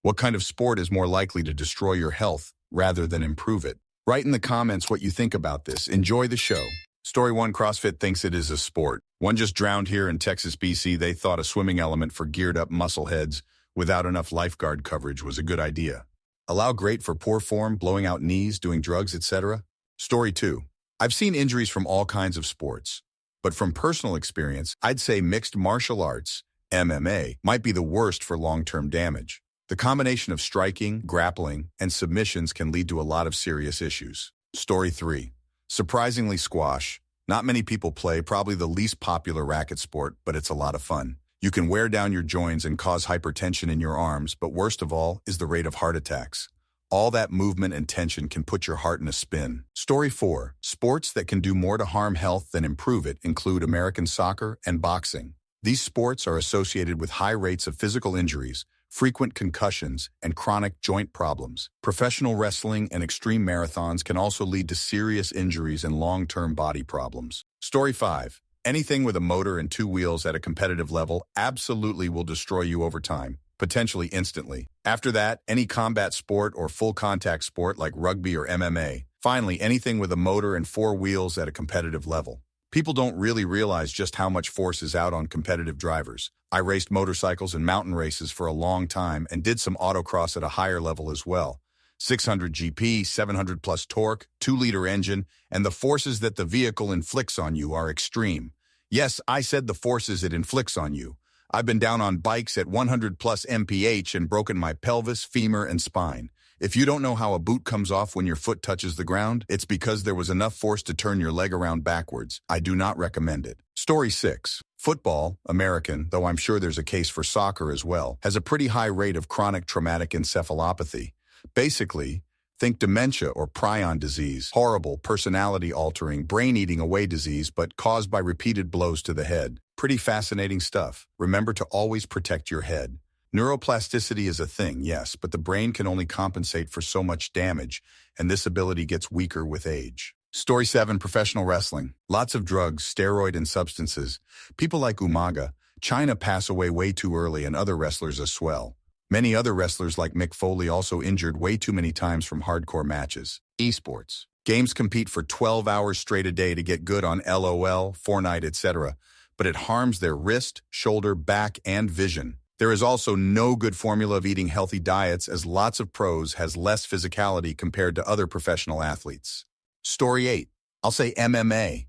What kind of sport is more likely to destroy your health rather than improve it? Write in the comments what you think about this. Enjoy the show. Story 1, CrossFit thinks it is a sport. One just drowned here in Texas, BC. They thought a swimming element for geared-up muscleheads without enough lifeguard coverage was a good idea. Allow great for poor form, blowing out knees, doing drugs, etc. Story 2. I've seen injuries from all kinds of sports, but from personal experience, I'd say mixed martial arts, MMA, might be the worst for long-term damage. The combination of striking, grappling, and submissions can lead to a lot of serious issues. Story 3. Surprisingly, squash. Not many people play, probably the least popular racket sport, but it's a lot of fun. You can wear down your joints and cause hypertension in your arms, but worst of all is the rate of heart attacks. All that movement and tension can put your heart in a spin. Story 4. Sports that can do more to harm health than improve it include American soccer and boxing. These sports are associated with high rates of physical injuries, frequent concussions, and chronic joint problems. Professional wrestling and extreme marathons can also lead to serious injuries and long-term body problems. Story 5. Anything with a motor and 2 wheels at a competitive level absolutely will destroy you over time, potentially instantly. After that, any combat sport or full-contact sport like rugby or MMA. Finally, anything with a motor and 4 wheels at a competitive level. People don't really realize just how much force is out on competitive drivers. I raced motorcycles and mountain races for a long time and did some autocross at a higher level as well. 600 GP, 700 plus torque, 2-liter engine, and the forces that the vehicle inflicts on you are extreme. Yes, I said the forces it inflicts on you. I've been down on bikes at 100 plus mph and broken my pelvis, femur, and spine. If you don't know how a boot comes off when your foot touches the ground, it's because there was enough force to turn your leg around backwards. I do not recommend it. Story 6. Football, American, though I'm sure there's a case for soccer as well, has a pretty high rate of chronic traumatic encephalopathy. Basically, think dementia or prion disease, horrible, personality-altering, brain-eating away disease, but caused by repeated blows to the head. Pretty fascinating stuff. Remember to always protect your head. Neuroplasticity is a thing, yes, but the brain can only compensate for so much damage, and this ability gets weaker with age. Story 7, professional wrestling. Lots of drugs, steroid and substances. People like Umaga, China pass away way too early, and other wrestlers as well. Many other wrestlers like Mick Foley also injured way too many times from hardcore matches. Esports. Games compete for 12 hours straight a day to get good on LOL, Fortnite, etc., but it harms their wrist, shoulder, back, and vision. There is also no good formula of eating healthy diets, as lots of pros has less physicality compared to other professional athletes. Story 8. I'll say MMA.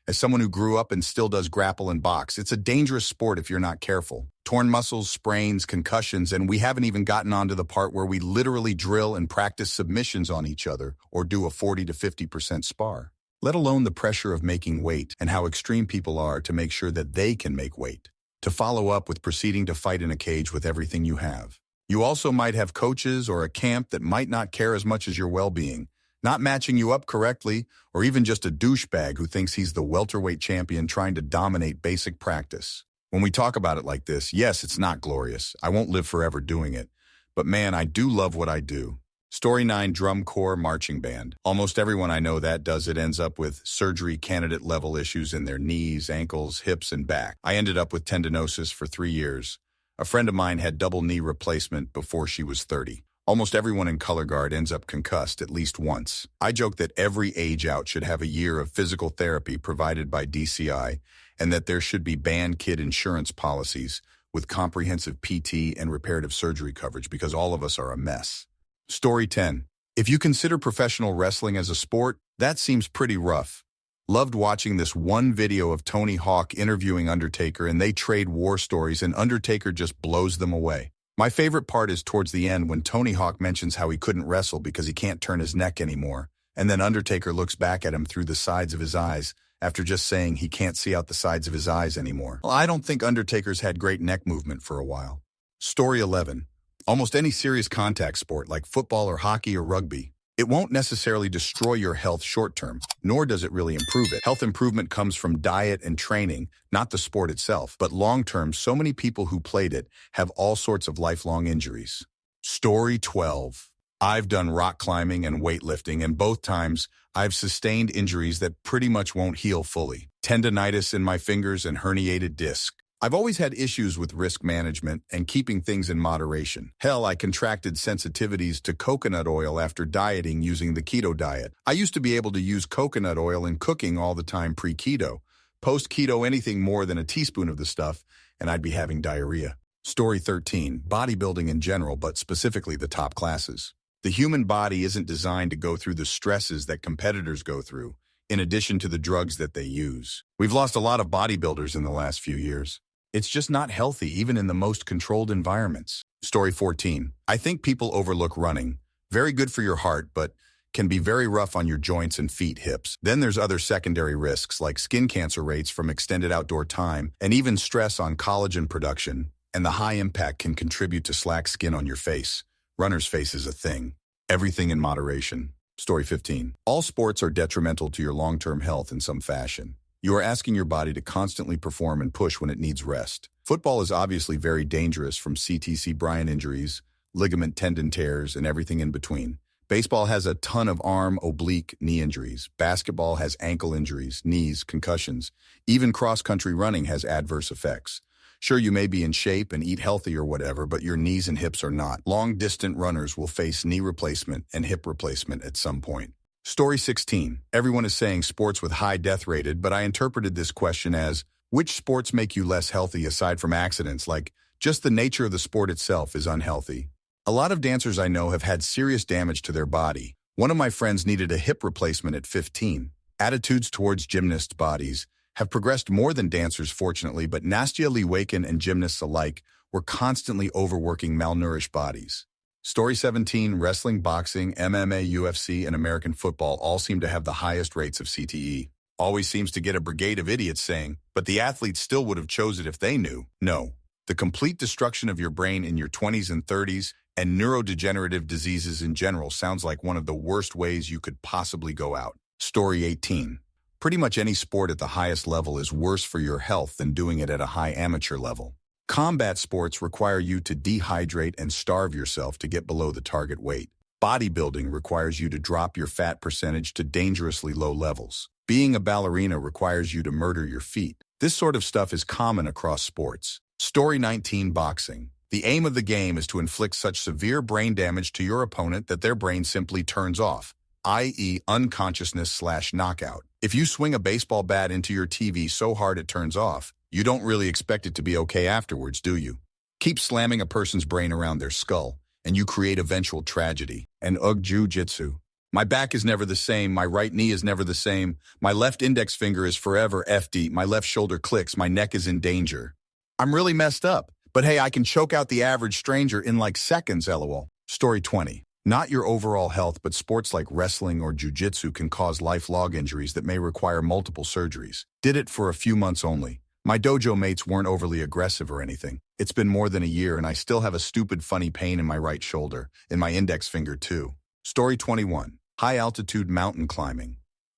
As someone who grew up and still does grapple and box, it's a dangerous sport if you're not careful. Torn muscles, sprains, concussions, and we haven't even gotten onto the part where we literally drill and practice submissions on each other or do a 40 to 50% spar. Let alone the pressure of making weight and how extreme people are to make sure that they can make weight. To follow up with proceeding to fight in a cage with everything you have. You also might have coaches or a camp that might not care as much as your well-being, not matching you up correctly, or even just a douchebag who thinks he's the welterweight champion trying to dominate basic practice. When we talk about it like this, yes, it's not glorious. I won't live forever doing it. But man, I do love what I do. Story 9, drum corps marching band. Almost everyone I know that does it ends up with surgery candidate level issues in their knees, ankles, hips, and back. I ended up with tendinosis for 3 years. A friend of mine had double knee replacement before she was 30. Almost everyone in color guard ends up concussed at least once. I joke that every age out should have a year of physical therapy provided by DCI, and that there should be band kid insurance policies with comprehensive PT and reparative surgery coverage, because all of us are a mess. Story 10. If you consider professional wrestling as a sport, that seems pretty rough. Loved watching this one video of Tony Hawk interviewing Undertaker, and they trade war stories and Undertaker just blows them away. My favorite part is towards the end when Tony Hawk mentions how he couldn't wrestle because he can't turn his neck anymore, and then Undertaker looks back at him through the sides of his eyes after just saying he can't see out the sides of his eyes anymore. Well, I don't think Undertaker's had great neck movement for a while. Story 11. Almost any serious contact sport like football or hockey or rugby, it won't necessarily destroy your health short-term, nor does it really improve it. Health improvement comes from diet and training, not the sport itself. But long-term, so many people who played it have all sorts of lifelong injuries. Story 12. I've done rock climbing and weightlifting, and both times I've sustained injuries that pretty much won't heal fully. Tendinitis in my fingers and herniated disc. I've always had issues with risk management and keeping things in moderation. Hell, I contracted sensitivities to coconut oil after dieting using the keto diet. I used to be able to use coconut oil in cooking all the time pre-keto. Post-keto, anything more than a teaspoon of the stuff, and I'd be having diarrhea. Story 13, bodybuilding in general, but specifically the top classes. The human body isn't designed to go through the stresses that competitors go through, in addition to the drugs that they use. We've lost a lot of bodybuilders in the last few years. It's just not healthy, even in the most controlled environments. Story 14. I think people overlook running. Very good for your heart, but can be very rough on your joints and feet, hips. Then there's other secondary risks like skin cancer rates from extended outdoor time and even stress on collagen production, and the high impact can contribute to slack skin on your face. Runner's face is a thing. Everything in moderation. Story 15. All sports are detrimental to your long-term health in some fashion. You are asking your body to constantly perform and push when it needs rest. Football is obviously very dangerous, from CTC Bryant injuries, ligament tendon tears, and everything in between. Baseball has a ton of arm, oblique, knee injuries. Basketball has ankle injuries, knees, concussions. Even cross-country running has adverse effects. Sure, you may be in shape and eat healthy or whatever, but your knees and hips are not. Long-distance runners will face knee replacement and hip replacement at some point. Story 16. Everyone is saying sports with high death rated, but I interpreted this question as, which sports make you less healthy aside from accidents? Like, just the nature of the sport itself is unhealthy. A lot of dancers I know have had serious damage to their body. One of my friends needed a hip replacement at 15. Attitudes towards gymnasts' bodies have progressed more than dancers, fortunately, but Nastya Lewakin and gymnasts alike were constantly overworking malnourished bodies. Story 17, wrestling, boxing, MMA, UFC, and American football all seem to have the highest rates of CTE. Always seems to get a brigade of idiots saying, but the athletes still would have chose it if they knew. No. The complete destruction of your brain in your 20s and 30s and neurodegenerative diseases in general sounds like one of the worst ways you could possibly go out. Story 18. Pretty much any sport at the highest level is worse for your health than doing it at a high amateur level. Combat sports require you to dehydrate and starve yourself to get below the target weight. Bodybuilding requires you to drop your fat percentage to dangerously low levels. Being a ballerina requires you to murder your feet. This sort of stuff is common across sports. Story 19, boxing. The aim of the game is to inflict such severe brain damage to your opponent that their brain simply turns off, i.e. unconsciousness/knockout. If you swing a baseball bat into your TV so hard it turns off, you don't really expect it to be okay afterwards, do you? Keep slamming a person's brain around their skull, and you create eventual tragedy. And jiu-jitsu. My back is never the same, my right knee is never the same, my left index finger is forever FD, my left shoulder clicks, my neck is in danger. I'm really messed up, but hey, I can choke out the average stranger in like seconds, lol. Story 20. Not your overall health, but sports like wrestling or jiu-jitsu can cause lifelong injuries that may require multiple surgeries. Did it for a few months only. My dojo mates weren't overly aggressive or anything. It's been more than a year and I still have a stupid funny pain in my right shoulder, in my index finger too. Story 21. High-altitude mountain climbing.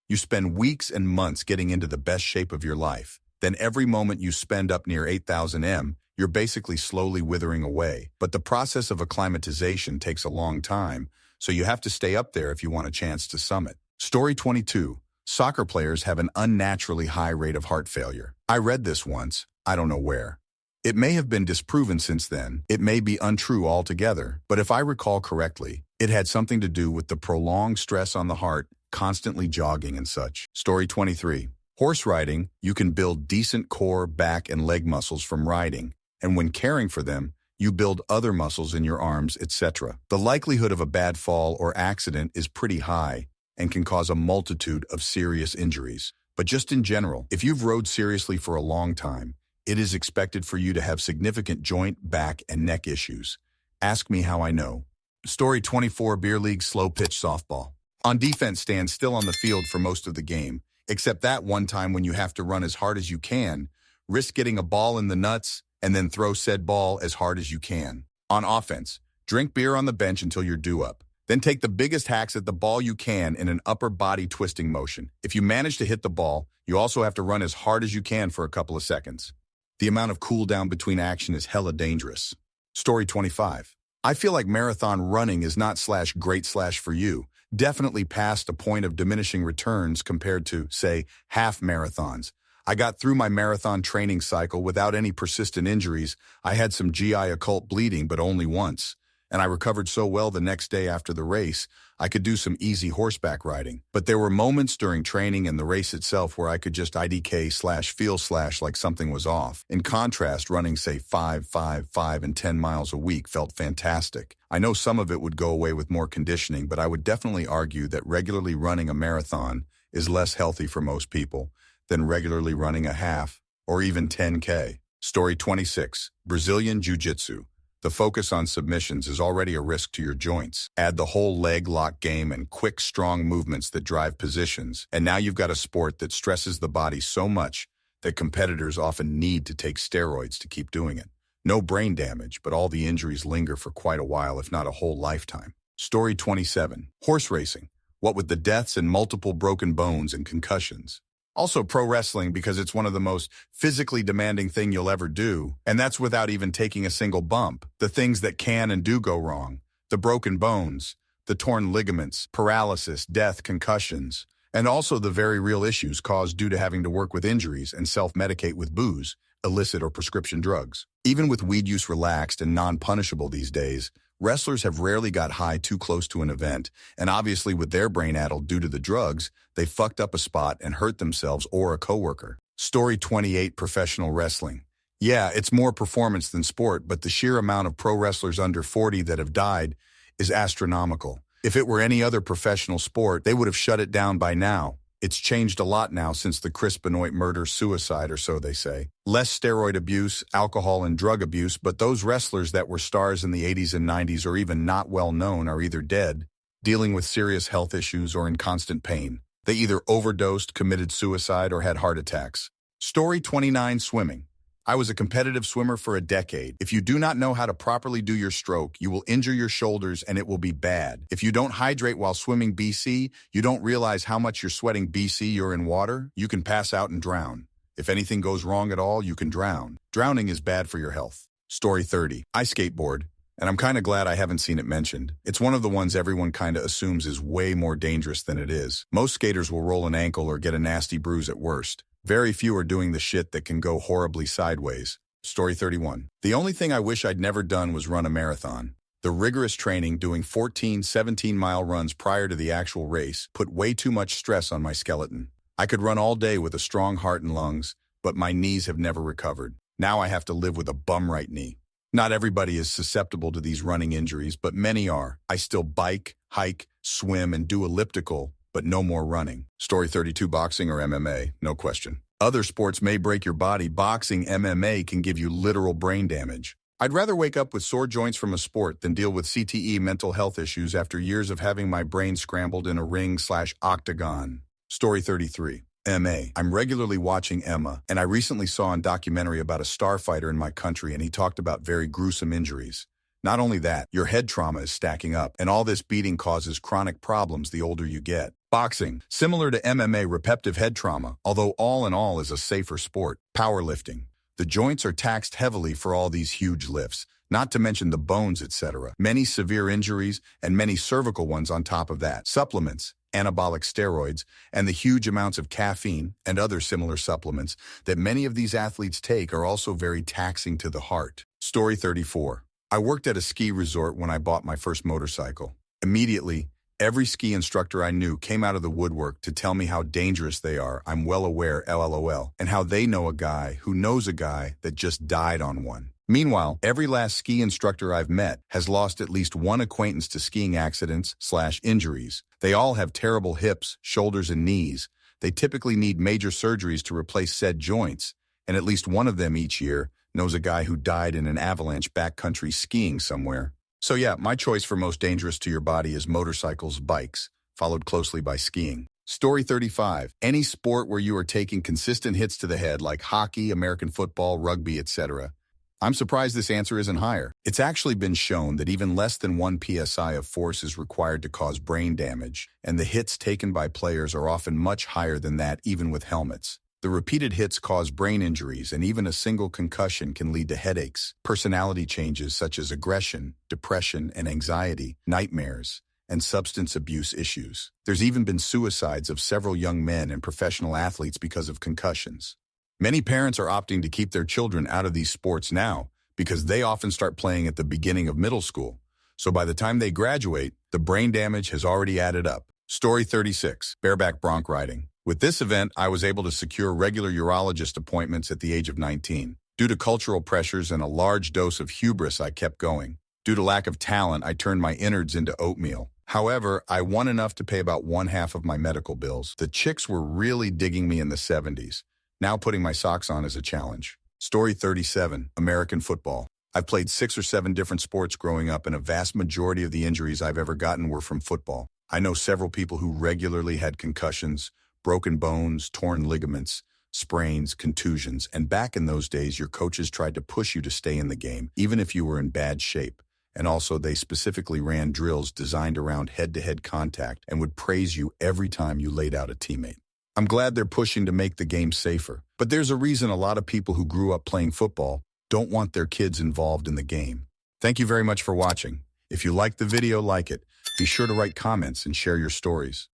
You spend weeks and months getting into the best shape of your life. Then every moment you spend up near 8,000 m, you're basically slowly withering away. But the process of acclimatization takes a long time, so you have to stay up there if you want a chance to summit. Story 22. Soccer players have an unnaturally high rate of heart failure. I read this once, I don't know where. It may have been disproven since then, it may be untrue altogether, but if I recall correctly, it had something to do with the prolonged stress on the heart, constantly jogging and such. Story 23. Horse riding, you can build decent core, back, and leg muscles from riding, and when caring for them, you build other muscles in your arms, etc. The likelihood of a bad fall or accident is pretty high and can cause a multitude of serious injuries. But just in general, if you've rode seriously for a long time, it is expected for you to have significant joint, back, and neck issues. Ask me how I know. Story 24, beer league slow pitch softball. On defense, stand still on the field for most of the game, except that one time when you have to run as hard as you can, risk getting a ball in the nuts, and then throw said ball as hard as you can. On offense, drink beer on the bench until you're due up. Then take the biggest hacks at the ball you can in an upper body twisting motion. If you manage to hit the ball, you also have to run as hard as you can for a couple of seconds. The amount of cool down between action is hella dangerous. Story 25. I feel like marathon running is not /great/ for you. Definitely past a point of diminishing returns compared to, say, half marathons. I got through my marathon training cycle without any persistent injuries. I had some GI occult bleeding, but only once. And I recovered so well the next day after the race, I could do some easy horseback riding. But there were moments during training and the race itself where I could just IDK/feel like something was off. In contrast, running, say, 5, and 10 miles a week felt fantastic. I know some of it would go away with more conditioning, but I would definitely argue that regularly running a marathon is less healthy for most people than regularly running a half or even 10K. Story 26, Brazilian Jiu-Jitsu. The focus on submissions is already a risk to your joints. Add the whole leg lock game and quick, strong movements that drive positions, and now you've got a sport that stresses the body so much that competitors often need to take steroids to keep doing it. No brain damage, but all the injuries linger for quite a while, if not a whole lifetime. Story 27, Horse Racing. What with the deaths and multiple broken bones and concussions. Also pro wrestling, because it's one of the most physically demanding thing you'll ever do, and that's without even taking a single bump. The things that can and do go wrong, the broken bones, the torn ligaments, paralysis, death, concussions, and also the very real issues caused due to having to work with injuries and self-medicate with booze, illicit or prescription drugs. Even with weed use relaxed and non-punishable these days, wrestlers have rarely got high too close to an event, and obviously with their brain addled due to the drugs, they fucked up a spot and hurt themselves or a coworker. Story 28, Professional Wrestling. Yeah, it's more performance than sport, but the sheer amount of pro wrestlers under 40 that have died is astronomical. If it were any other professional sport, they would have shut it down by now. It's changed a lot now since the Chris Benoit murder-suicide, or so they say. Less steroid abuse, alcohol, and drug abuse, but those wrestlers that were stars in the 80s and 90s or even not well known are either dead, dealing with serious health issues, or in constant pain. They either overdosed, committed suicide, or had heart attacks. Story 29, Swimming. I was a competitive swimmer for a decade. If you do not know how to properly do your stroke, you will injure your shoulders and it will be bad. If you don't hydrate while swimming BC, you don't realize how much you're sweating BC. You're in water, you can pass out and drown. If anything goes wrong at all, you can drown. Drowning is bad for your health. Story 30. I skateboard, and I'm kind of glad I haven't seen it mentioned. It's one of the ones everyone kind of assumes is way more dangerous than it is. Most skaters will roll an ankle or get a nasty bruise at worst. Very few are doing the shit that can go horribly sideways. Story 31. The only thing I wish I'd never done was run a marathon. The rigorous training, doing 14, 17-mile runs prior to the actual race, put way too much stress on my skeleton. I could run all day with a strong heart and lungs, but my knees have never recovered. Now I have to live with a bum right knee. Not everybody is susceptible to these running injuries, but many are. I still bike, hike, swim, and do elliptical, but no more running. Story 32, Boxing or MMA, no question. Other sports may break your body. Boxing, MMA can give you literal brain damage. I'd rather wake up with sore joints from a sport than deal with CTE mental health issues after years of having my brain scrambled in a ring/octagon. Story 33, MA. I'm regularly watching Emma, and I recently saw a documentary about a starfighter in my country, and he talked about very gruesome injuries. Not only that, your head trauma is stacking up, and all this beating causes chronic problems the older you get. Boxing, similar to MMA, repetitive head trauma, although all in all is a safer sport. Powerlifting. The joints are taxed heavily for all these huge lifts, not to mention the bones, etc. Many severe injuries and many cervical ones on top of that. Supplements, anabolic steroids, and the huge amounts of caffeine and other similar supplements that many of these athletes take are also very taxing to the heart. Story 34. I worked at a ski resort when I bought my first motorcycle. Immediately, every ski instructor I knew came out of the woodwork to tell me how dangerous they are. I'm well aware, LOL, and how they know a guy who knows a guy that just died on one. Meanwhile, every last ski instructor I've met has lost at least one acquaintance to skiing accidents/injuries. They all have terrible hips, shoulders, and knees. They typically need major surgeries to replace said joints, and at least one of them each year knows a guy who died in an avalanche backcountry skiing somewhere. So yeah, my choice for most dangerous to your body is motorcycles, bikes, followed closely by skiing. Story 35. Any sport where you are taking consistent hits to the head like hockey, American football, rugby, etc. I'm surprised this answer isn't higher. It's actually been shown that even less than 1 psi of force is required to cause brain damage, and the hits taken by players are often much higher than that even with helmets. The repeated hits cause brain injuries, and even a single concussion can lead to headaches, personality changes such as aggression, depression, and anxiety, nightmares, and substance abuse issues. There's even been suicides of several young men and professional athletes because of concussions. Many parents are opting to keep their children out of these sports now because they often start playing at the beginning of middle school. So by the time they graduate, the brain damage has already added up. Story 36, bareback bronc riding. With this event, I was able to secure regular urologist appointments at the age of 19. Due to cultural pressures and a large dose of hubris, I kept going. Due to lack of talent, I turned my innards into oatmeal. However, I won enough to pay about 1/2 of my medical bills. The chicks were really digging me in the 70s. Now putting my socks on is a challenge. Story 37, American football. I've played 6 or 7 different sports growing up, and a vast majority of the injuries I've ever gotten were from football. I know several people who regularly had concussions, broken bones, torn ligaments, sprains, contusions, and back in those days, your coaches tried to push you to stay in the game, even if you were in bad shape. And also, they specifically ran drills designed around head-to-head contact and would praise you every time you laid out a teammate. I'm glad they're pushing to make the game safer, but there's a reason a lot of people who grew up playing football don't want their kids involved in the game. Thank you very much for watching. If you liked the video, like it. Be sure to write comments and share your stories.